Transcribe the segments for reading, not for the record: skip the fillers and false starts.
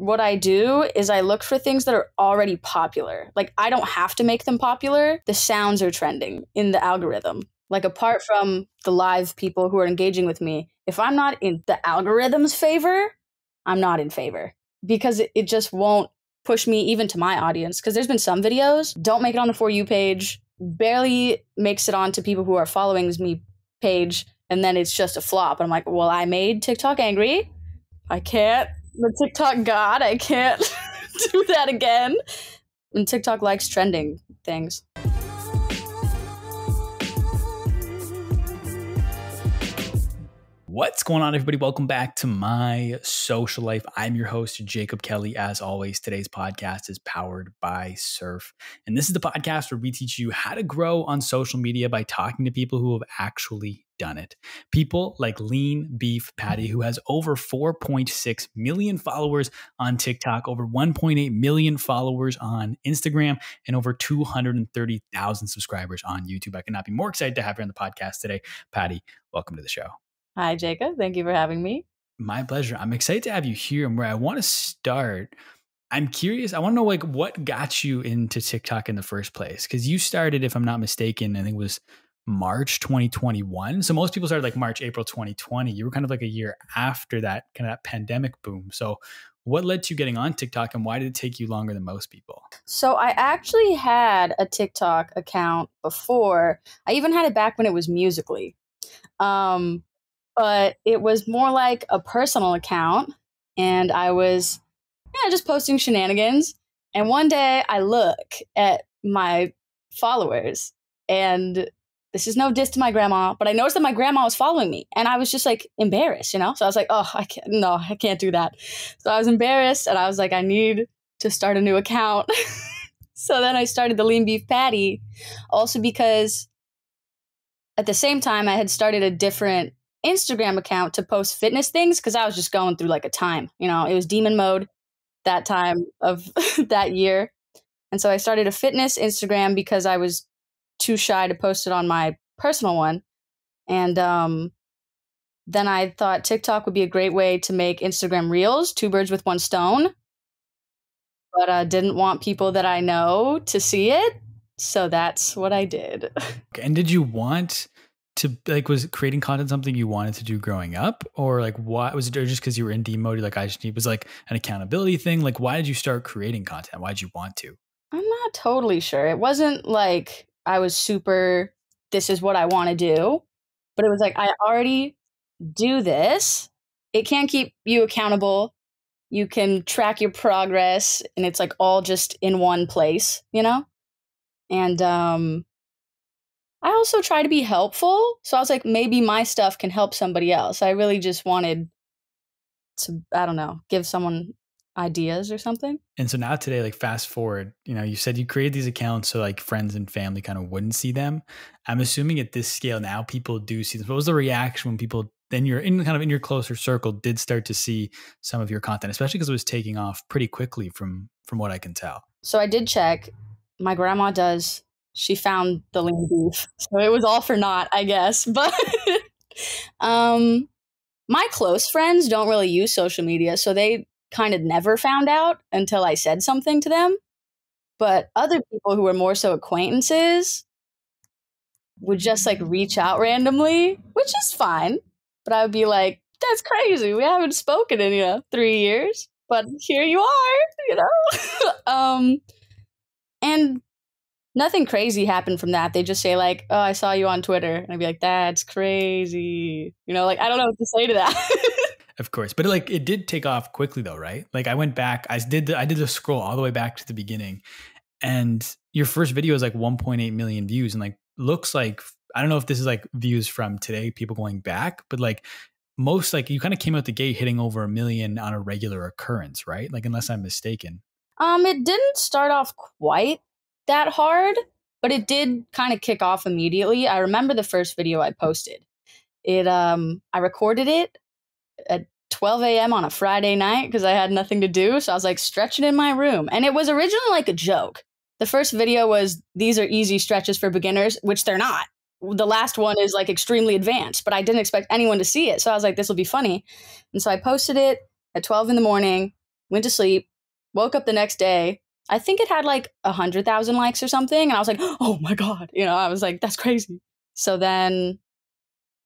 what I do is I look for things that are already popular. Like, I don't have to make them popular. The sounds are trending in the algorithm. Like, apart from the live people who are engaging with me, if I'm not in the algorithm's favor, I'm not in favor, because it just won't push me even to my audience. Because there's been some videos, don't make it on the For You page, barely makes it onto people who are following me page, and then it's just a flop. And I'm like, well, I made TikTok angry. I can't. The TikTok god, I can't do that again. And TikTok likes trending things. What's going on, everybody? Welcome back to My Social Life. I'm your host, Jacob Kelly. As always, today's podcast is powered by Surf. And this is the podcast where we teach you how to grow on social media by talking to people who have actually done it. People like LeanBeefPatty, who has over 4.6 million followers on TikTok, over 1.8 million followers on Instagram, and over 230,000 subscribers on YouTube. I could not be more excited to have her on the podcast today. Patty, welcome to the show. Hi, Jacob. Thank you for having me. My pleasure. I'm excited to have you here. And where I want to start, I'm curious. I want to know, like, what got you into TikTok in the first place? Because you started, if I'm not mistaken, I think it was March 2021. So most people started like March, April 2020. You were kind of like a year after that, kind of that pandemic boom. So what led to you getting on TikTok, and why did it take you longer than most people? So I actually had a TikTok account before. I even had it back when it was Musical.ly. But it was more like a personal account, and I was just posting shenanigans. And one day I look at my followers, and this is no diss to my grandma, but I noticed that my grandma was following me, and I was just like embarrassed, So I was like, oh, I can't do that. So I was embarrassed, and I was like, I need to start a new account. So then I started the LeanBeefPatty, also because at the same time I had started a different Instagram account to post fitness things, because I was just going through like a time, it was demon mode that time of that year. And so I started a fitness Instagram because I was too shy to post it on my personal one. And then I thought TikTok would be a great way to make Instagram reels, two birds with one stone. But I didn't want people that I know to see it. So that's what I did. And did you want to, like, was creating content something you wanted to do growing up, or like what was it, or just because you were in demon mode, you're like, I just need, was like an accountability thing? Like, why did you start creating content? Why did you want to? I'm not totally sure. It wasn't like I was super, this is what I want to do, but it was like, I already do this. It can keep you accountable. You can track your progress, and it's like all just in one place, And I also try to be helpful. So I was like, maybe my stuff can help somebody else. I really just wanted to, I don't know, give someone ideas or something. And so now today, like, fast forward, you said you created these accounts so like friends and family kind of wouldn't see them. I'm assuming at this scale now people do see them. What was the reaction when people, then you're in kind of in your closer circle, did start to see some of your content, especially because it was taking off pretty quickly from what I can tell? So I did check. My grandma does. She found the lean beef. So it was all for naught, I guess. But my close friends don't really use social media, so they kind of never found out until I said something to them. But other people who were more so acquaintances would just like reach out randomly, which is fine. But I would be like, that's crazy. We haven't spoken in, 3 years. But here you are, And nothing crazy happened from that. They just say like, oh, I saw you on Twitter. And I'd be like, that's crazy. I don't know what to say to that. Of course. But like, it did take off quickly though, right? Like, I went back, I did the scroll all the way back to the beginning, and your first video is like 1.8 million views. And like, looks like, I don't know if this is like views from today, people going back, but like most, like, you kind of came out the gate hitting over 1 million on a regular occurrence, right? Like, unless I'm mistaken. It didn't start off quite that hard, but it did kind of kick off immediately. I remember the first video I posted. I recorded it at 12 a.m. on a Friday night because I had nothing to do. So I was like stretching in my room. And it was originally like a joke. The first video was, these are easy stretches for beginners, which they're not. The last one is like extremely advanced, but I didn't expect anyone to see it. So I was like, this will be funny. And so I posted it at 12 in the morning. went to sleep, woke up the next day. I think it had like 100,000 likes or something. And I was like, oh my God. I was like, that's crazy. So then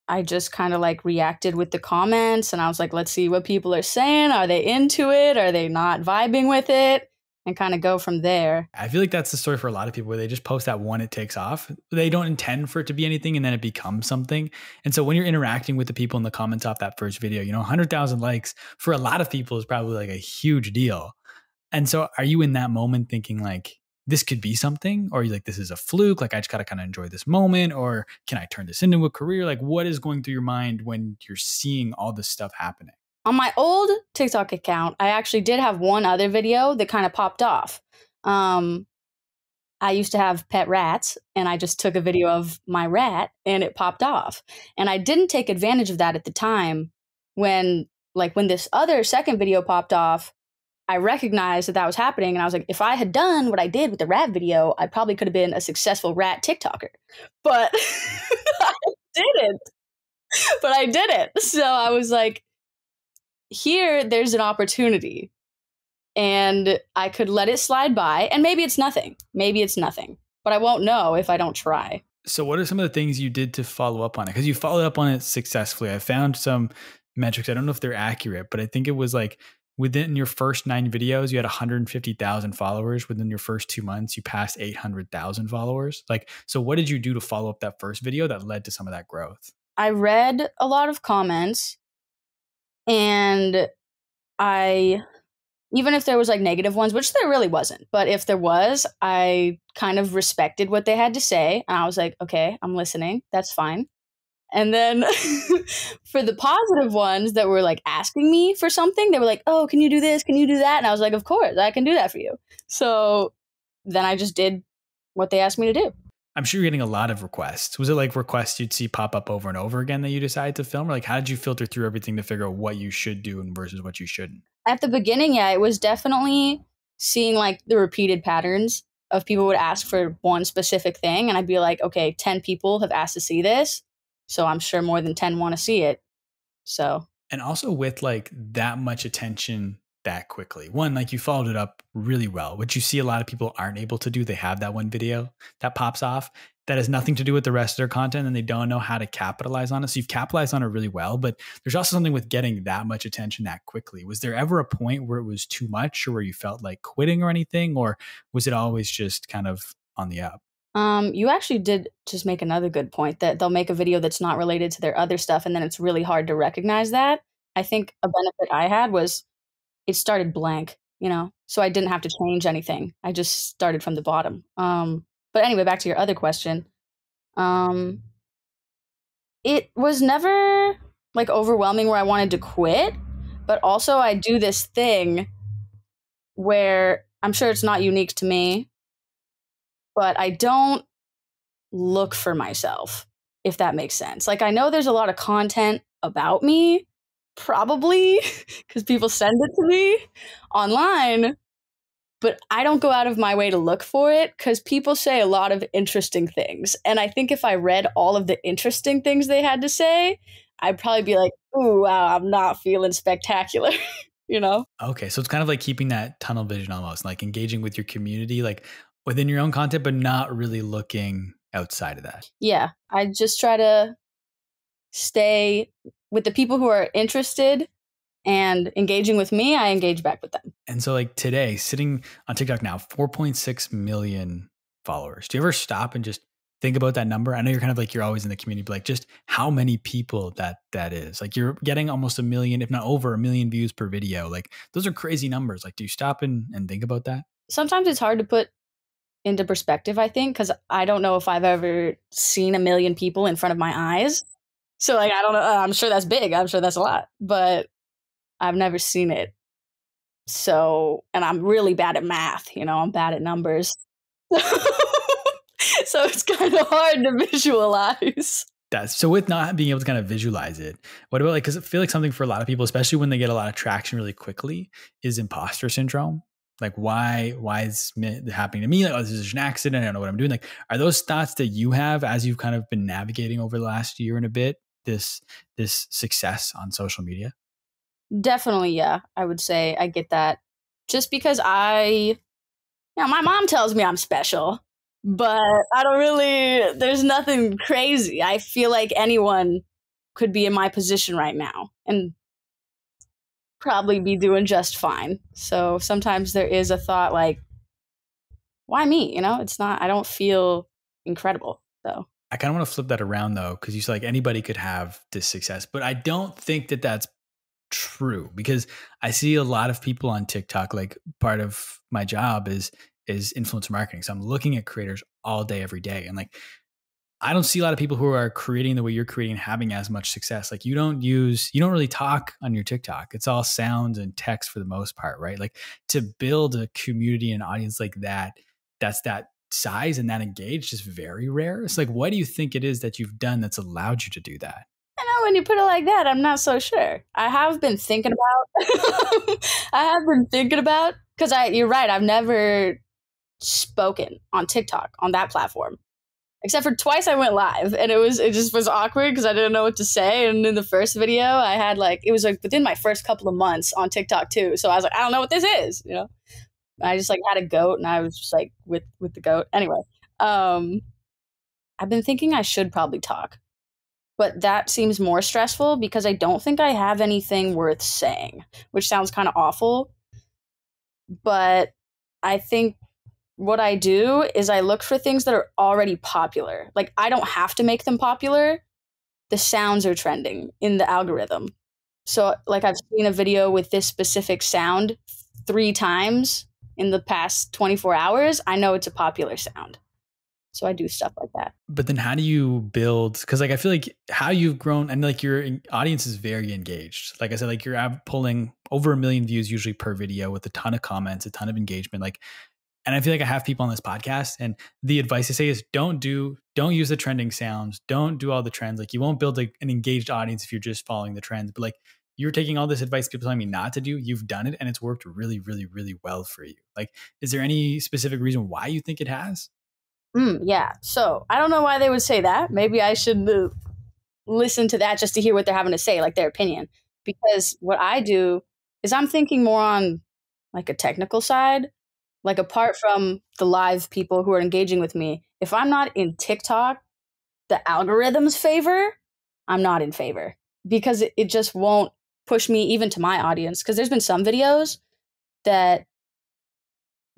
I just kind of like reacted with the comments and I was like, let's see what people are saying. Are they into it? Are they not vibing with it? And kind of go from there. I feel like that's the story for a lot of people where they just post that one, it takes off. They don't intend for it to be anything and then it becomes something. And so when you're interacting with the people in the comments off that first video, 100,000 likes for a lot of people is probably like a huge deal. And so are you in that moment thinking like, this could be something? Or are you like, this is a fluke? Like, I just got to kind of enjoy this moment. Or can I turn this into a career? Like, what is going through your mind when you're seeing all this stuff happening? On my old TikTok account, I actually did have one other video that kind of popped off. I used to have pet rats and I just took a video of my rat and it popped off. And I didn't take advantage of that at the time when this other second video popped off. I recognized that was happening and I was like, if I had done what I did with the rat video, I probably could have been a successful rat TikToker. But I didn't. But I didn't. So I was like, there's an opportunity and I could let it slide by and maybe it's nothing, but I won't know if I don't try. So what are some of the things you did to follow up on it? Because you followed up on it successfully. I found some metrics. I don't know if they're accurate, but I think it was like within your first 9 videos, you had 150,000 followers. Within your first 2 months, you passed 800,000 followers. So what did you do to follow up that first video that led to some of that growth? I read a lot of comments. And even if there was like negative ones, which there really wasn't, but if there was, I kind of respected what they had to say. And I was like, okay, I'm listening. That's fine. And then for the positive ones that were like asking me for something, they were like, oh, can you do this? Can you do that? And I was like, of course, I can do that for you. So then I just did what they asked me to do. I'm sure you're getting a lot of requests. Was it like requests you'd see pop up over and over again that you decided to film? Or like, how did you filter through everything to figure out what you should do and versus what you shouldn't? At the beginning, yeah, it was definitely seeing like the repeated patterns of people would ask for one specific thing. And I'd be like, okay, 10 people have asked to see this. So I'm sure more than 10 want to see it. So. And also with like that much attention that quickly. One, like you followed it up really well, which you see a lot of people aren't able to do. They have that one video that pops off that has nothing to do with the rest of their content and they don't know how to capitalize on it. So you've capitalized on it really well, but there's also something with getting that much attention that quickly. Was there ever a point where it was too much or where you felt like quitting or anything? Or was it always just kind of on the up? You actually did just make another good point that they'll make a video that's not related to their other stuff. And then it's really hard to recognize that. I think a benefit I had was it started blank, so I didn't have to change anything. I just started from the bottom. But anyway, back to your other question. It was never like overwhelming where I wanted to quit, but also I do this thing where I'm sure it's not unique to me, but I don't look for myself, if that makes sense. Like I know there's a lot of content about me, probably because people send it to me online, but I don't go out of my way to look for it because people say a lot of interesting things. And I think if I read all of the interesting things they had to say, I'd probably be like, ooh, wow, I'm not feeling spectacular, Okay. So it's kind of like keeping that tunnel vision almost, like engaging with your community, like within your own content, but not really looking outside of that. Yeah. I just try to stay with the people who are interested and engaging with me. I engage back with them. And so like today, sitting on TikTok now, 4.6 million followers. Do you ever stop and just think about that number? I know you're kind of like, you're always in the community, but like just how many people that is. Like you're getting almost 1 million, if not over 1 million views per video. Like those are crazy numbers. Like do you stop and think about that? Sometimes it's hard to put into perspective, I think, because I don't know if I've ever seen 1 million people in front of my eyes. So like, I don't know. I'm sure that's big. I'm sure that's a lot, but I've never seen it. So, and I'm really bad at math, I'm bad at numbers. So it's kind of hard to visualize. So with not being able to kind of visualize it, what about like, because I feel like something for a lot of people, especially when they get a lot of traction really quickly, is imposter syndrome. Like why is it happening to me? Like, oh, this is an accident. I don't know what I'm doing. Like, are those thoughts that you have as you've kind of been navigating over the last year and a bit, this success on social media? Definitely. Yeah. I would say I get that just because my mom tells me I'm special, but I don't really, there's nothing crazy. I feel like anyone could be in my position right now and probably be doing just fine. So sometimes there is a thought like, why me? It's not, I don't feel incredible. So I kind of want to flip that around though, because you said like anybody could have this success, but I don't think that that's true, because I see a lot of people on TikTok. Like part of my job is influencer marketing. So I'm looking at creators all day, every day. And like, I don't see a lot of people who are creating the way you're creating, having as much success. Like you don't really talk on your TikTok. It's all sounds and text for the most part, right? Like to build a community and audience like that, that's that size and that engaged is very rare. It's like, what do you think it is that you've done that's allowed you to do that? when you put it like that, I'm not so sure. I have been thinking about, because you're right, I've never spoken on TikTok on that platform. Except for twice I went live, and it just was awkward because I didn't know what to say. And in the first video, I had it was within my first couple of months on TikTok too. So I was like, I don't know what this is, I just had a goat, and I was just with the goat. Anyway, I've been thinking I should probably talk, but that seems more stressful because I don't think I have anything worth saying, which sounds kind of awful. But I think what I do is I look for things that are already popular. Like, I don't have to make them popular. The sounds are trending in the algorithm. So, I've seen a video with this specific sound 3 times in the past 24 hours. I know it's a popular sound. So I do stuff like that. But then how do you build? Because I feel like how you've grown, and your audience is very engaged. Like I said, you're pulling over 1 million views usually per video with a ton of comments, a ton of engagement. And I feel like I have people on this podcast, and the advice I say is don't use the trending sounds. Don't do all the trends. You won't build an engaged audience if you're just following the trends. But you're taking all this advice people telling me not to do. You've done it, and it's worked really, really, really well for you. Is there any specific reason why you think it has? Yeah. So I don't know why they would say that. Maybe I should listen to that just to hear what they're having to say, their opinion. Because what I do is I'm thinking more on a technical side. Apart from the live people who are engaging with me, if I'm not in TikTok, the algorithm's favor, I'm not in favor, because it just won't push me even to my audience. Because there's been some videos that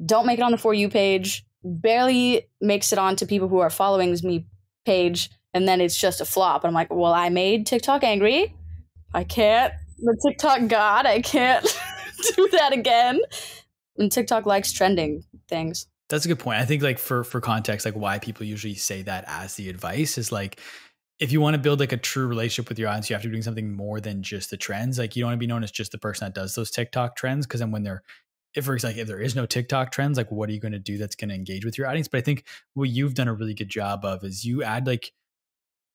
don't make it on the For You page, barely makes it on to people who are following me page, and then it's just a flop. And I'm like, well, I made TikTok angry. I can't, the TikTok god, I can't do that again. And TikTok likes trending things. That's a good point. I think for context, why people usually say that as the advice is if you want to build a true relationship with your audience, you have to be doing something more than just the trends. You don't want to be known as just the person that does those TikTok trends. Because then if there is no TikTok trends, what are you going to do that's going to engage with your audience? But I think what you've done a really good job of is you add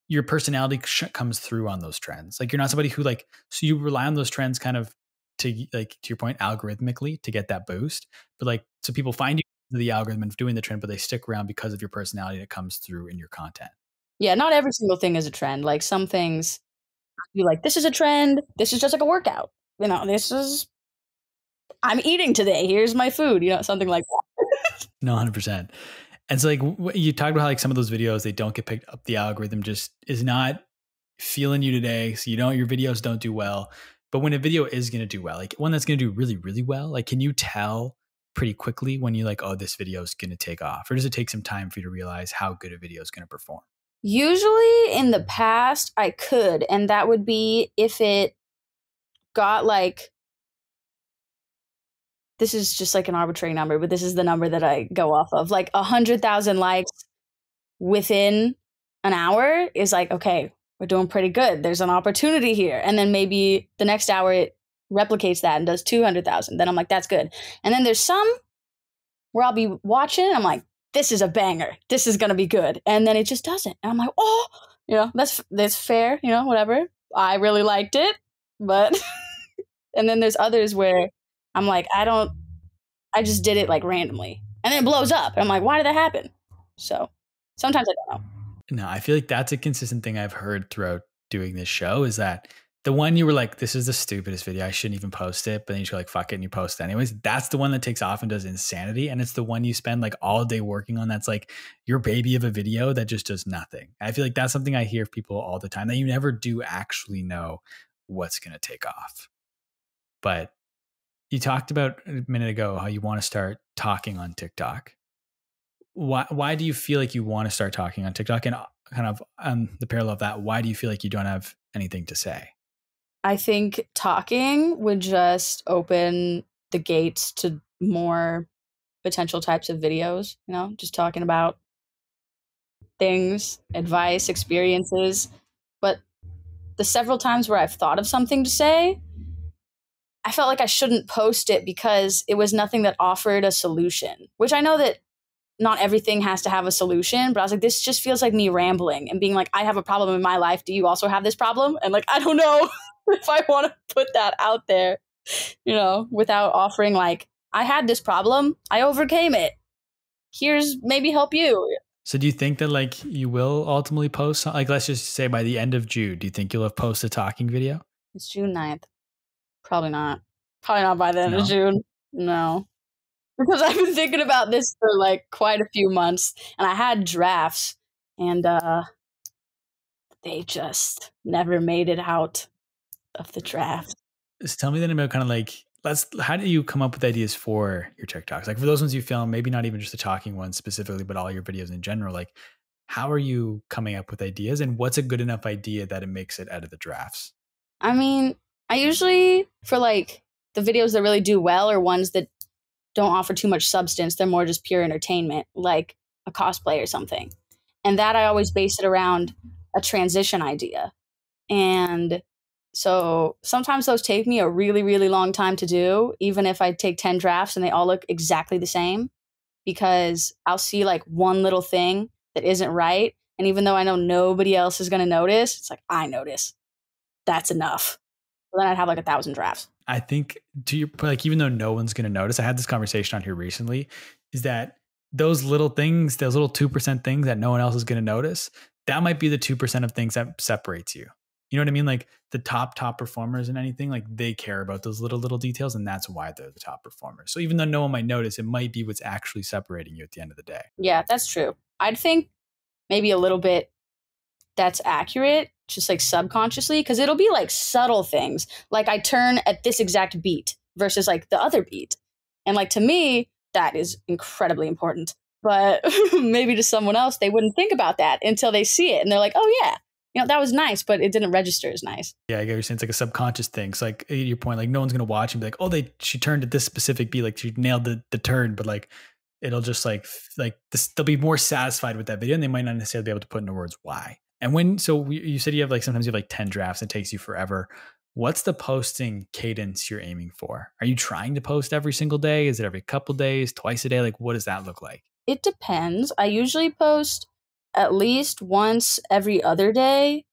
your personality comes through on those trends. You're not somebody who so you rely on those trends kind of to your point, algorithmically to get that boost. But so people find you the algorithm and doing the trend, but they stick around because of your personality that comes through in your content. Yeah, not every single thing is a trend. Some things you this is a trend. This is just a workout. This is, I'm eating today. Here's my food, something like that. No, 100%. And so you talked about how some of those videos, they don't get picked up. The algorithm just is not feeling you today. So your videos don't do well. But when a video is going to do well, one that's going to do really, really well, can you tell pretty quickly when you oh, this video is going to take off? Or does it take some time for you to realize how good a video is going to perform? Usually in the past, I could. And that would be if it got this is just an arbitrary number, but this is the number that I go off of. 100,000 likes within an hour is okay, we're doing pretty good. There's an opportunity here. And then maybe the next hour it replicates that and does 200,000. Then I'm that's good. And then there's some where I'll be watching and I'm this is a banger. This is going to be good. And then it just doesn't. And I'm oh, that's fair, whatever. I really liked it. But, and then there's others where I'm I just did it randomly. And then it blows up. And I'm why did that happen? So sometimes I don't know. No, I feel that's a consistent thing I've heard throughout doing this show is that The one you were like, this is the stupidest video. I shouldn't even post it. But then you're like, fuck it. And you post it anyways. That's the one that takes off and does insanity. And it's the one you spend like all day working on. That's like your baby of a video that just does nothing. I feel like that's something I hear people all the time, that you never do actually know what's going to take off. But you talked about a minute ago how you want to start talking on TikTok. Why do you feel like you want to start talking on TikTok? And kind of the parallel of that, why do you feel like you don't have anything to say? I think talking would just open the gates to more potential types of videos, just talking about things, advice, experiences. But the several times where I've thought of something to say, I felt like I shouldn't post it because it was nothing that offered a solution, which I know that not everything has to have a solution, but I was like, this just feels like me rambling and being like, I have a problem in my life. Do you also have this problem? And like, I don't know if I want to put that out there, without offering like, I had this problem, I overcame it. Here's maybe help you. So do you think that like you will ultimately post, like let's just say by the end of June, do you think you'll have posted a talking video? It's June 9th. Probably not. Probably not by the end of June. No. Because I've been thinking about this for like quite a few months, and I had drafts, and they just never made it out of the draft. So tell me then about kind of like, how do you come up with ideas for your TikToks? Like for those ones you film, maybe not even just the talking ones specifically, but all your videos in general, like how are you coming up with ideas, and what's a good enough idea that it makes it out of the drafts? I mean, I usually, for like the videos that really do well, or ones that don't offer too much substance, they're more just pure entertainment, like a cosplay or something. And that I always base it around a transition idea. And so sometimes those take me a really, really long time to do, even if I take 10 drafts and they all look exactly the same, because I'll see like one little thing that isn't right. And even though I know nobody else is going to notice, it's like, I notice. That's enough. Then I'd have like 1,000 drafts. I think to your point, like even though no one's going to notice, I had this conversation on here recently, is that those little things, those little 2% things that no one else is going to notice, that might be the 2% of things that separates you. You know what I mean? Like the top performers in anything, like they care about those little details, and that's why they're the top performers. So even though no one might notice, it might be what's actually separating you at the end of the day. Yeah, that's true. I'd think maybe a little bit that's accurate, just like subconsciously, because it'll be like subtle things. Like I turn at this exact beat versus like the other beat. And like to me, that is incredibly important. But maybe to someone else, they wouldn't think about that until they see it. And they're like, oh yeah, that was nice, but it didn't register as nice. Yeah, I get what you're saying. It's like a subconscious thing. So like your point, like no one's going to watch and be like, oh, she turned at this specific beat. Like she nailed the turn, but like, it'll just like this, they'll be more satisfied with that video, and they might not necessarily be able to put into words why. And so you said you have like, sometimes you have like 10 drafts, it takes you forever. What's the posting cadence you're aiming for? Are you trying to post every single day? Is it every couple days, twice a day? Like, what does that look like? It depends. I usually post at least once every other day,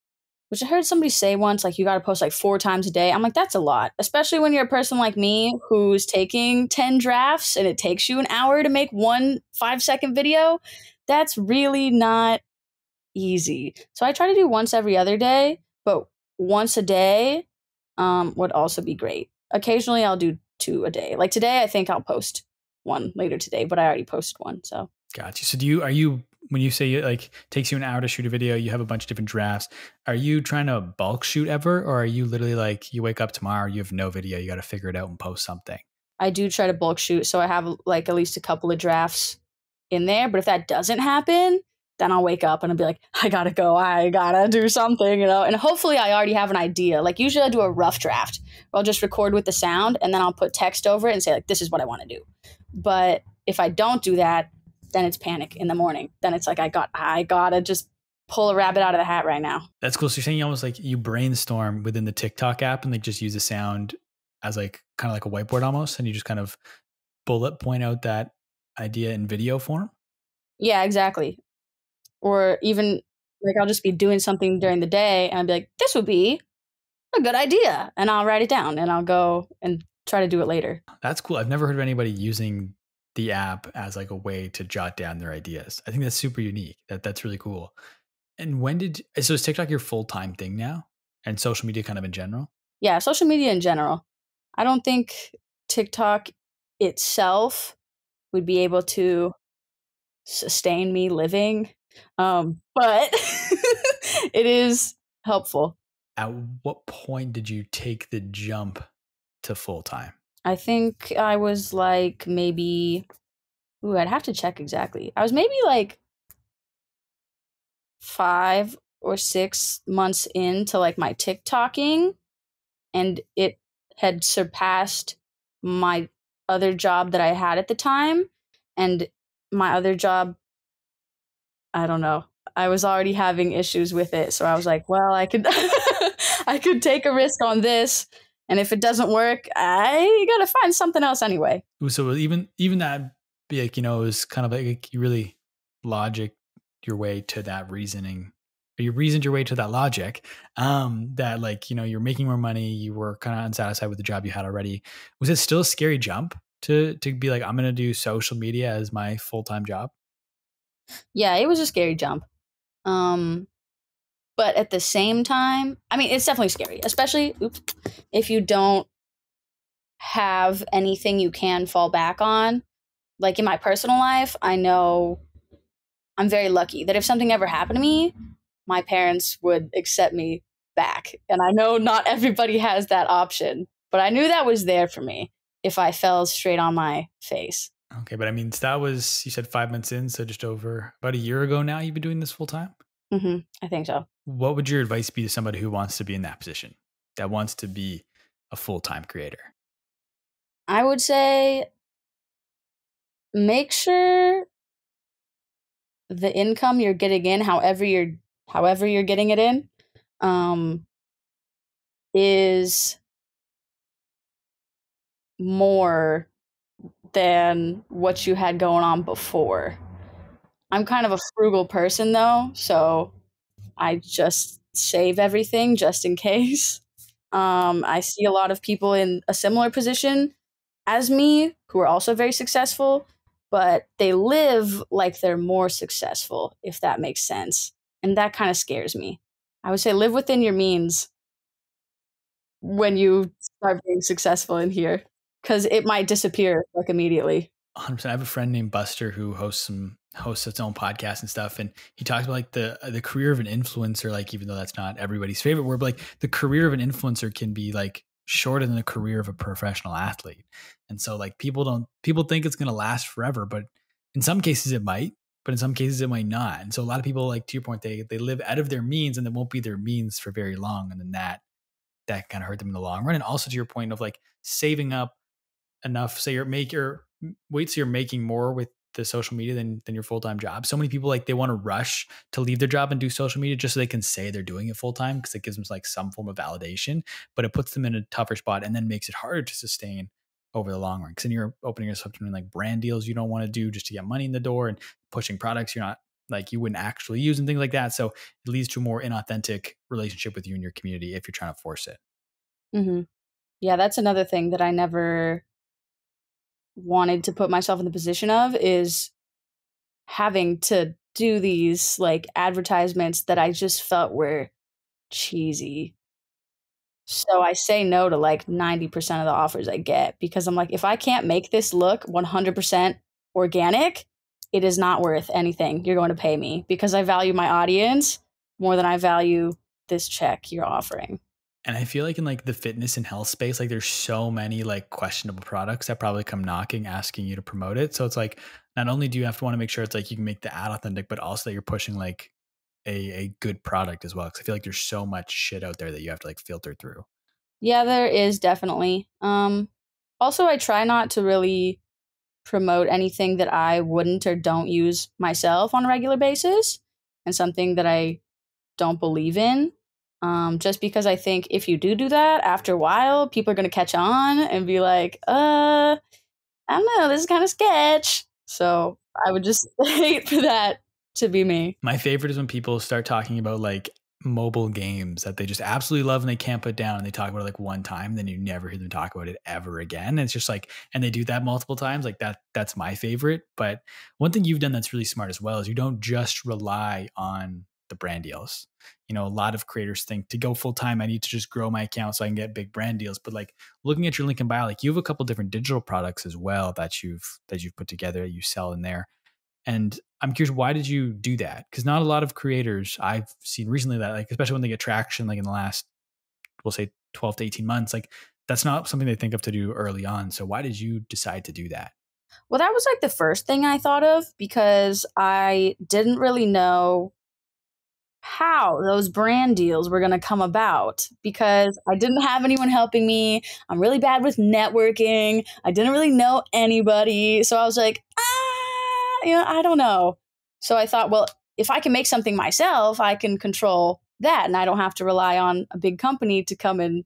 which I heard somebody say once, like you got to post like 4 times a day. I'm like, that's a lot, especially when you're a person like me who's taking 10 drafts and it takes you an hour to make one 5-second video. That's really not easy. So I try to do once every other day, but once a day would also be great. Occasionally I'll do 2 a day. Like today, I think I'll post 1 later today, but I already posted 1. So gotcha. So are you, when you say it like takes you an hour to shoot a video, you have a bunch of different drafts, are you trying to bulk shoot ever? Or are you literally like, you wake up tomorrow, you have no video, you got to figure it out and post something? I do try to bulk shoot. So I have like at least a couple of drafts in there. But if that doesn't happen, then I'll wake up and I'll be like, I gotta go. I gotta do something, And hopefully I already have an idea. Like usually I do a rough draft where I'll just record with the sound and then I'll put text over it and say like, this is what I want to do. But if I don't do that, then it's panic in the morning. Then it's like, I gotta just pull a rabbit out of the hat right now. That's cool. So you're saying you almost like you brainstorm within the TikTok app and like just use the sound as like kind of like a whiteboard almost. And you just kind of bullet point out that idea in video form. Yeah, exactly. Or even like I'll just be doing something during the day and I'll be like, this would be a good idea. And I'll write it down and I'll go and try to do it later. That's cool. I've never heard of anybody using the app as like a way to jot down their ideas. I think that's super unique. That's really cool. And so is TikTok your full-time thing now? And social media kind of in general? Yeah, social media in general. I don't think TikTok itself would be able to sustain me living, but it is helpful. At what point did you take the jump to full time? I think I was like maybe, I'd have to check exactly. I was maybe like 5 or 6 months into like my TikToking, and it had surpassed my other job that I had at the time. And my other job, I don't know, I was already having issues with it. So I was like, well, I could I could take a risk on this. And if it doesn't work, I gotta find something else anyway. So even that, be like, it was kind of like you really logic your way to that reasoning, or you reasoned your way to that logic, that like, you're making more money, you were kind of unsatisfied with the job you had already. Was it still a scary jump to be like, I'm going to do social media as my full-time job? Yeah, it was a scary jump. But at the same time, I mean, it's definitely scary, especially if you don't have anything you can fall back on. Like in my personal life, I know I'm very lucky that if something ever happened to me, my parents would accept me back. And I know not everybody has that option, but I knew that was there for me if I fell straight on my face. Okay. But I mean, that was, you said 5 months in. So just over about a year ago now, you've been doing this full time? I think so. What would your advice be to somebody who wants to be in that position, that wants to be a full-time creator? I would say make sure the income you're getting in, however you're getting it in, is more than what you had going on before. I'm kind of a frugal person though, so I just save everything just in case. I see a lot of people in a similar position as me who are also very successful, but they live like they're more successful, if that makes sense. And that kind of scares me. I would say live within your means when you start being successful in here, because it might disappear like immediately. 100%. I have a friend named Buster who hosts its own podcast and stuff. And he talks about like the career of an influencer, like, even though that's not everybody's favorite word, but like the career of an influencer can be like shorter than the career of a professional athlete. And so like people think it's going to last forever, but in some cases it might, but in some cases it might not. And so a lot of people, like to your point, they live out of their means and it won't be their means for very long. And then that kind of hurt them in the long run. And also to your point of like saving up enough, so you're making more with the social media than your full-time job. So many people, like, they want to rush to leave their job and do social media just so they can say they're doing it full-time, because it gives them like some form of validation, but it puts them in a tougher spot and then makes it harder to sustain over the long run. Because then you're opening yourself to doing like brand deals you don't want to do just to get money in the door, and pushing products you're not, like, you wouldn't actually use and things like that. So it leads to a more inauthentic relationship with you and your community if you're trying to force it. Yeah, that's another thing that I never wanted to put myself in the position of, is having to do these like advertisements that I just felt were cheesy. So I say no to like 90% of the offers I get, because I'm like, if I can't make this look 100% organic, it is not worth anything you're going to pay me, because I value my audience more than I value this check you're offering. And I feel like in like the fitness and health space, like there's so many like questionable products that probably come knocking, asking you to promote it. So it's like, not only do you have to want to make sure it's like you can make the ad authentic, but also that you're pushing like a good product as well. Cause I feel like there's so much shit out there that you have to like filter through. Yeah, there is definitely. Also, I try not to really promote anything that I wouldn't or don't use myself on a regular basis, and something that I don't believe in. Just because I think if you do that, after a while, people are going to catch on and be like, I don't know, this is kind of sketch. So I would just hate for that to be me. My favorite is when people start talking about like mobile games that they just absolutely love and they can't put down, and they talk about it like one time, then you never hear them talk about it ever again. And it's just like, and they do that multiple times. Like that's my favorite. But one thing you've done that's really smart as well is you don't just rely on the brand deals. You know, a lot of creators think to go full time, I need to just grow my account so I can get big brand deals. But like looking at your link in bio, like you have a couple different digital products as well that you've put together, you sell in there. And I'm curious, why did you do that? Because not a lot of creators I've seen recently that, like, especially when they get traction, like in the last, we'll say 12 to 18 months, like that's not something they think of to do early on. So why did you decide to do that? Well, that was like the first thing I thought of because I didn't really know how those brand deals were going to come about because I didn't have anyone helping me. I'm really bad with networking. I didn't really know anybody. So I was like, I don't know. So I thought, well, if I can make something myself, I can control that and I don't have to rely on a big company to come and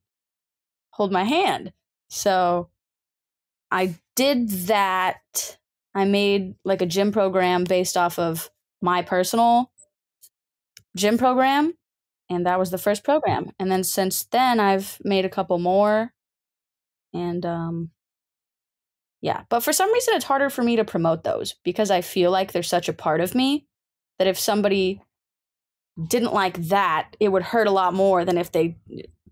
hold my hand. So I did that. I made like a gym program based off of my personal gym program, and that was the first program. And then since then, I've made a couple more. And yeah, but for some reason, it's harder for me to promote those because I feel like they're such a part of me that if somebody didn't like that, it would hurt a lot more than if they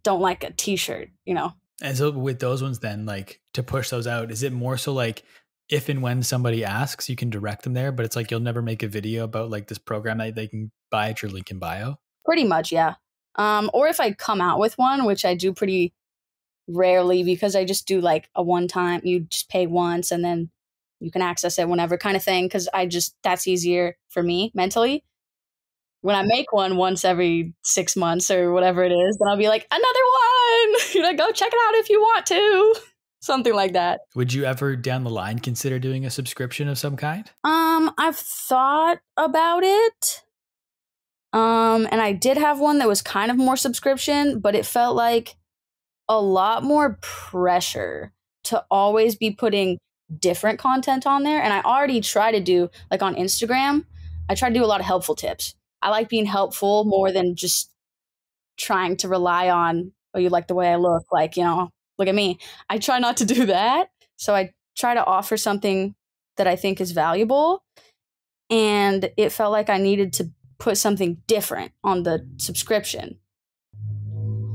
don't like a t-shirt, you know? And so with those ones then, like to push those out, is it more so like if and when somebody asks, you can direct them there, but it's like you'll never make a video about like this program that they can buy at your link in bio? Pretty much, yeah. Or if I come out with one, which I do pretty rarely because I just do like a one time, you just pay once and then you can access it whenever kind of thing because that's easier for me mentally. When I make one once every 6 months or whatever it is, then I'll be like, another one, go check it out if you want to. Something like that. Would you ever down the line consider doing a subscription of some kind? I've thought about it. And I did have one that was kind of more subscription, but it felt like a lot more pressure to always be putting different content on there. And I already try to do, like on Instagram, I try to do a lot of helpful tips. I like being helpful more than just trying to rely on, oh, you like the way I look, like, look at me. I try not to do that. So I try to offer something that I think is valuable. And it felt like I needed to put something different on the subscription,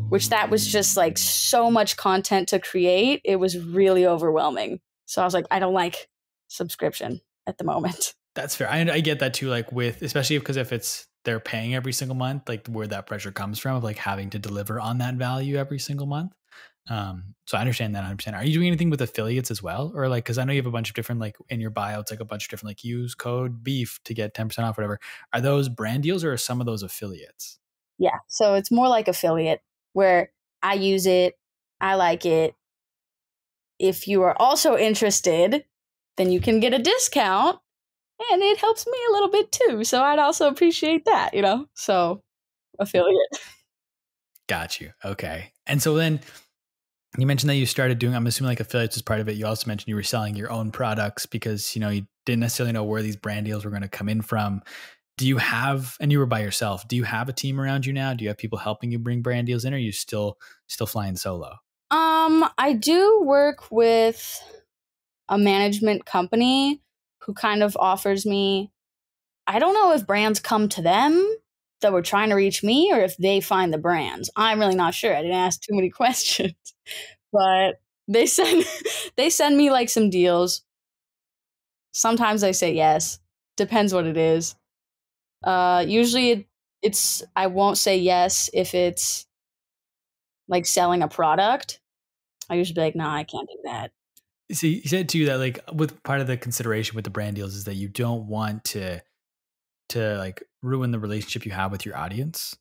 which that was just like so much content to create. It was really overwhelming. So I was like, I don't like subscription at the moment. That's fair. I get that too. Like especially because if they're paying every single month, like where that pressure comes from of like having to deliver on that value every single month. So I understand that 100%. Are you doing anything with affiliates as well? Or like, cause I know you have a bunch of different, like in your bio, it's like a bunch of different, like use code beef to get 10% off, whatever. Are those brand deals or are some of those affiliates? Yeah. So it's more like affiliate where I use it. I like it. If you are also interested, then you can get a discount and it helps me a little bit too. So I'd also appreciate that, so affiliate. Got you. Okay. And so then you mentioned that you started doing, I'm assuming like affiliates was part of it. You also mentioned you were selling your own products because, you didn't necessarily know where these brand deals were going to come in from. Do you have, and you were by yourself, do you have a team around you now? Do you have people helping you bring brand deals in or are you still flying solo? I do work with a management company who kind of offers me, I don't know if brands come to them that were trying to reach me or if they find the brands. I'm really not sure. I didn't ask too many questions, but they send me like some deals. Sometimes I say yes. Depends what it is. Usually it's I won't say yes if it's like selling a product. I usually be like, no, I can't do that. See, you said too that like with part of the consideration with the brand deals is that you don't want to like ruin the relationship you have with your audience.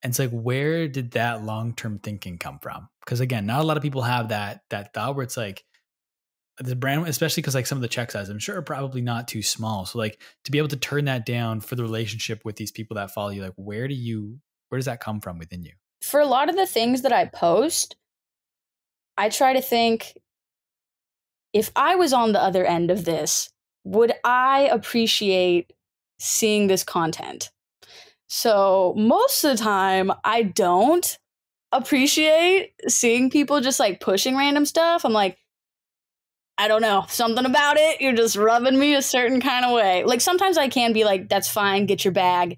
And it's like, where did that long-term thinking come from? Because again, not a lot of people have that thought where it's like the brand, especially because like some of the check sizes, I'm sure are probably not too small. So like to be able to turn that down for the relationship with these people that follow you, like where does that come from within you? For a lot of the things that I post, I try to think, if I was on the other end of this, would I appreciate seeing this content? So most of the time, I don't appreciate seeing people just like pushing random stuff. I'm like, I don't know, something about it. You're just rubbing me a certain kind of way. Like sometimes I can be like, that's fine, get your bag.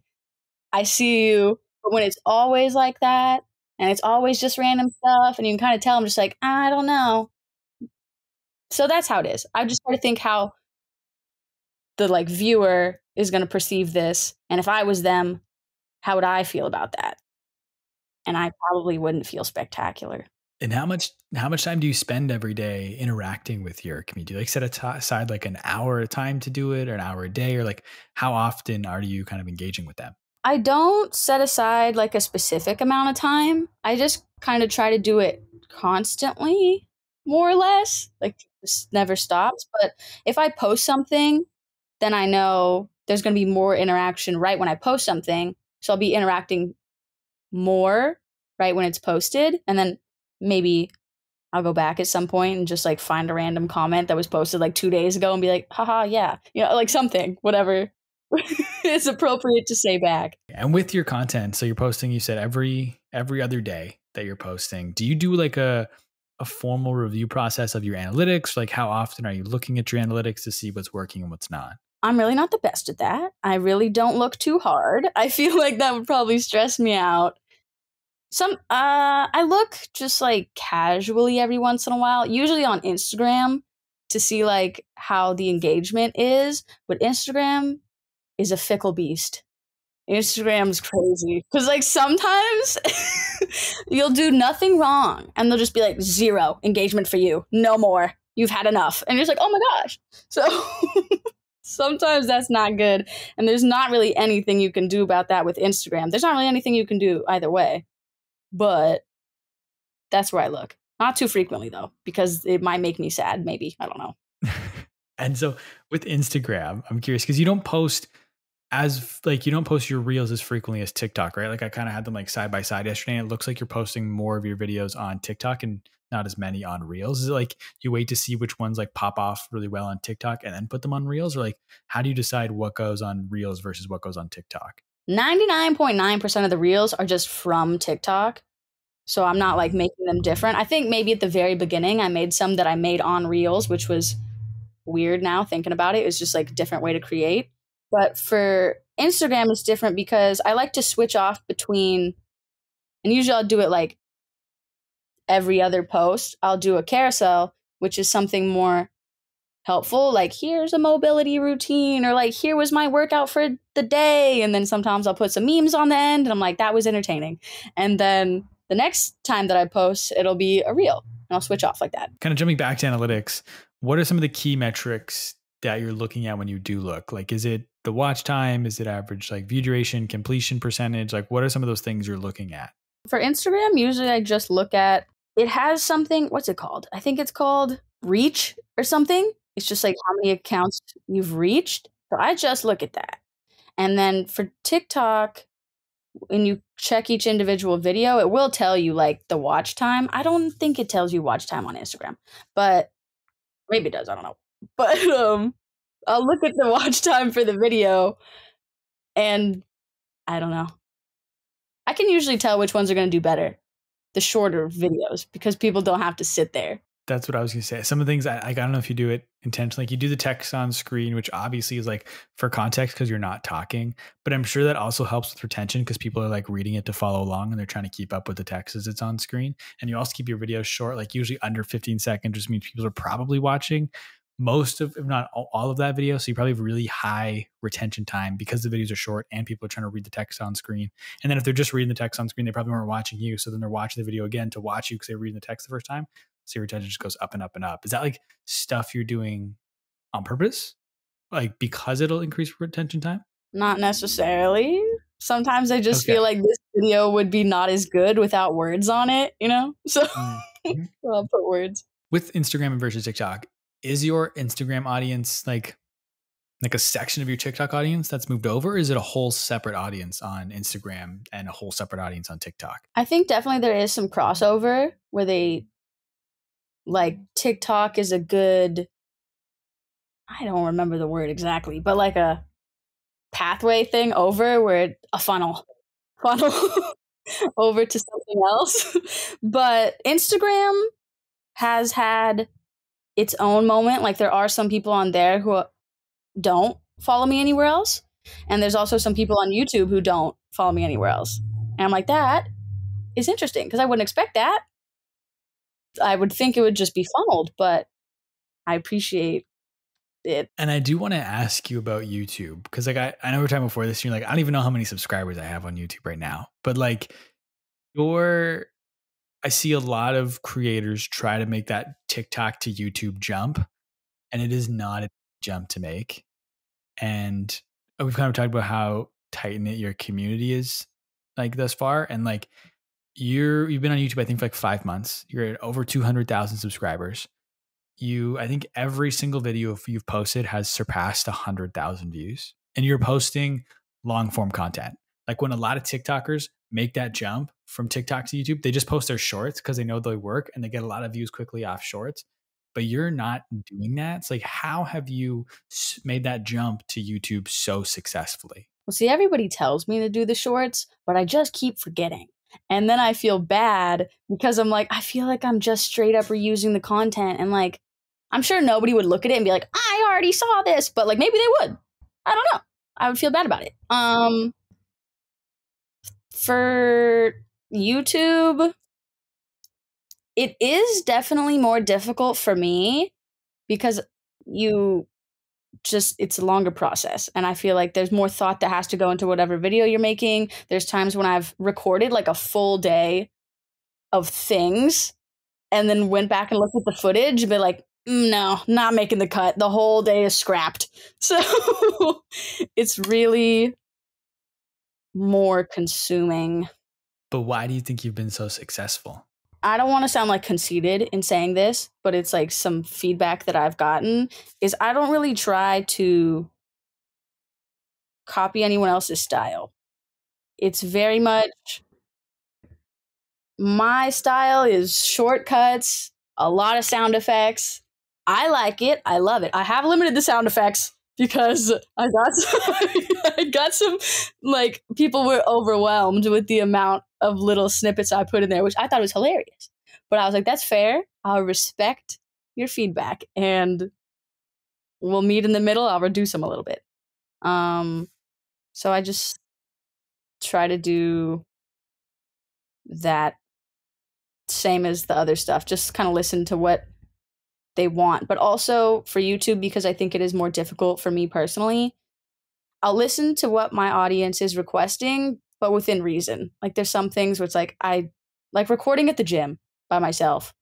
I see you. But when it's always like that, and it's always just random stuff, and you can kind of tell I'm just like, I don't know. So that's how it is. I just try to think how the like viewer is going to perceive this. And if I was them, how would I feel about that? And I probably wouldn't feel spectacular. And how much time do you spend every day interacting with your community? Do you like set aside like an hour at a time to do it, or an hour a day, or like how often are you kind of engaging with them? I don't set aside like a specific amount of time. I just kind of try to do it constantly, more or less. Like just never stops. But if I post something, then I know there's going to be more interaction right when I post something. So I'll be interacting more right when it's posted. And then maybe I'll go back at some point and just like find a random comment that was posted like 2 days ago and be like, haha, yeah, like something, whatever is appropriate to say back. And with your content, so you're posting, you said every other day that you're posting, do you do like a formal review process of your analytics? Like how often are you looking at your analytics to see what's working and what's not? I'm really not the best at that. I really don't look too hard. I feel like that would probably stress me out. I look just like casually every once in a while, usually on Instagram to see like how the engagement is. But Instagram is a fickle beast. Instagram's crazy because like sometimes you'll do nothing wrong and they'll just be like 0 engagement for you, no more, you've had enough, and you're just like, oh my gosh. So sometimes that's not good, and there's not really anything you can do about that with Instagram. There's not really anything you can do either way, but that's where I look. Not too frequently though, because it might make me sad, maybe, I don't know. And so with Instagram, I'm curious because you don't post your reels as frequently as TikTok, right? Like I kind of had them like side by side yesterday, and it looks like you're posting more of your videos on TikTok and not as many on reels. Is it like you wait to see which ones like pop off really well on TikTok and then put them on reels? Or like how do you decide what goes on reels versus what goes on TikTok? 99.9% of the reels are just from TikTok. So I'm not like making them different. I think maybe at the very beginning I made some that I made on reels, which was weird now thinking about it. It was just like a different way to create. But for Instagram, it's different because I like to switch off between, and usually I'll do it like every other post. I'll do a carousel, which is something more helpful. Like, here's a mobility routine, or like, here was my workout for the day. And then sometimes I'll put some memes on the end and I'm like, that was entertaining. And then the next time that I post, it'll be a reel and I'll switch off like that. Kind of jumping back to analytics, what are some of the key metrics that you're looking at when you do look? Like, is it the watch time? Is it average like view duration, completion percentage? Like, what are some of those things you're looking at? For Instagram, usually I just look at, it has something, what's it called? I think it's called reach or something. It's just like how many accounts you've reached. So I just look at that. And then for TikTok, when you check each individual video, it will tell you like the watch time. I don't think it tells you watch time on Instagram, but maybe it does. I don't know. But I'll look at the watch time for the video and I don't know. I can usually tell which ones are going to do better, the shorter videos, because people don't have to sit there. That's what I was going to say. Some of the things, I don't know if you do it intentionally. Like you do the text on screen, which obviously is like for context because you're not talking. But I'm sure that also helps with retention because people are like reading it to follow along and they're trying to keep up with the text as it's on screen. And you also keep your videos short, like usually under 15 seconds, just means people are probably watching most of, if not all of that video. So you probably have really high retention time because the videos are short and people are trying to read the text on screen. And then if they're just reading the text on screen, they probably weren't watching you. So then they're watching the video again to watch you because they're reading the text the first time. So your retention just goes up and up and up. Is that like stuff you're doing on purpose? Like because it'll increase retention time? Not necessarily. Sometimes I just feel like this video would be not as good without words on it, you know? So I'll put words. With Instagram versus TikTok, is your Instagram audience like a section of your TikTok audience that's moved over? Or is it a whole separate audience on Instagram and a whole separate audience on TikTok? I think definitely there is some crossover where they like TikTok is a good, I don't remember the word exactly, but like a pathway thing over where a funnel over to something else. But Instagram has had its own moment. Like there are some people on there who don't follow me anywhere else. And there's also some people on YouTube who don't follow me anywhere else. And I'm like, that is interesting because I wouldn't expect that. I would think it would just be funneled, but I appreciate it. And I do want to ask you about YouTube because like I know we were talking before this, and you're like, I don't even know how many subscribers I have on YouTube right now. But like I see a lot of creators try to make that TikTok to YouTube jump, and it is not a jump to make. And we've kind of talked about how tight knit your community is like thus far. And like you've been on YouTube, I think for like 5 months. You're at over 200,000 subscribers. I think every single video you've posted has surpassed 100,000 views, and you're posting long form content. Like when a lot of TikTokers make that jump from TikTok to YouTube, they just post their shorts because they know they work and they get a lot of views quickly off shorts. But you're not doing that. It's like, how have you made that jump to YouTube so successfully? Well, see, everybody tells me to do the shorts, but I just keep forgetting. And then I feel bad because I'm like, I feel like I'm just straight up reusing the content. And like, I'm sure nobody would look at it and be like, I already saw this, but like maybe they would. I don't know. I would feel bad about it. For YouTube, it is definitely more difficult for me because it's a longer process. And I feel like there's more thought that has to go into whatever video you're making. There's times when I've recorded like a full day of things and then went back and looked at the footage and be like, no, not making the cut. The whole day is scrapped. So it's really more consuming. But why do you think you've been so successful? I don't want to sound like conceited in saying this, but it's like some feedback that I've gotten is I don't really try to copy anyone else's style. It's very much my style is shortcuts, a lot of sound effects. I like it. I love it. I have limited the sound effects because I got some like people were overwhelmed with the amount of little snippets I put in there, which I thought was hilarious. But I was like, that's fair. I'll respect your feedback and we'll meet in the middle. I'll reduce them a little bit. So I just try to do that same as the other stuff. Just kind of listen to what they want. But also for YouTube, because I think it is more difficult for me personally, I'll listen to what my audience is requesting, but within reason. Like there's some things where it's like I like recording at the gym by myself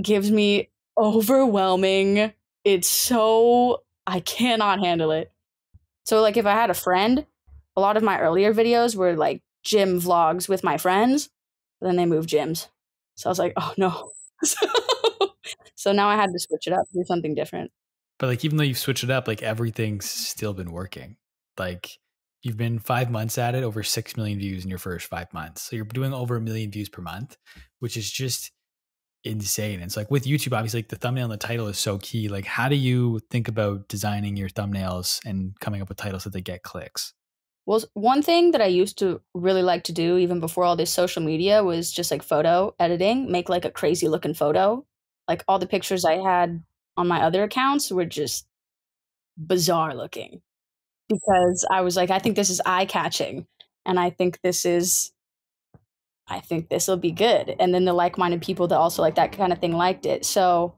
gives me overwhelming. It's so I cannot handle it. So like if I had a friend, a lot of my earlier videos were like gym vlogs with my friends, but then they moved gyms. So I was like, oh no. So now I had to switch it up, do something different. But like, even though you've switched it up, like everything's still been working. Like you've been 5 months at it, over 6 million views in your first 5 months. So you're doing over 1 million views per month, which is just insane. And it's like with YouTube, obviously like the thumbnail and the title is so key. Like how do you think about designing your thumbnails and coming up with titles that they get clicks? Well, one thing that I used to really like to do even before all this social media was just like photo editing, make like a crazy looking photo. Like all the pictures I had on my other accounts were just bizarre looking because I was like, I think this is eye catching and I think this will be good. And then the like-minded people that also like that kind of thing liked it. So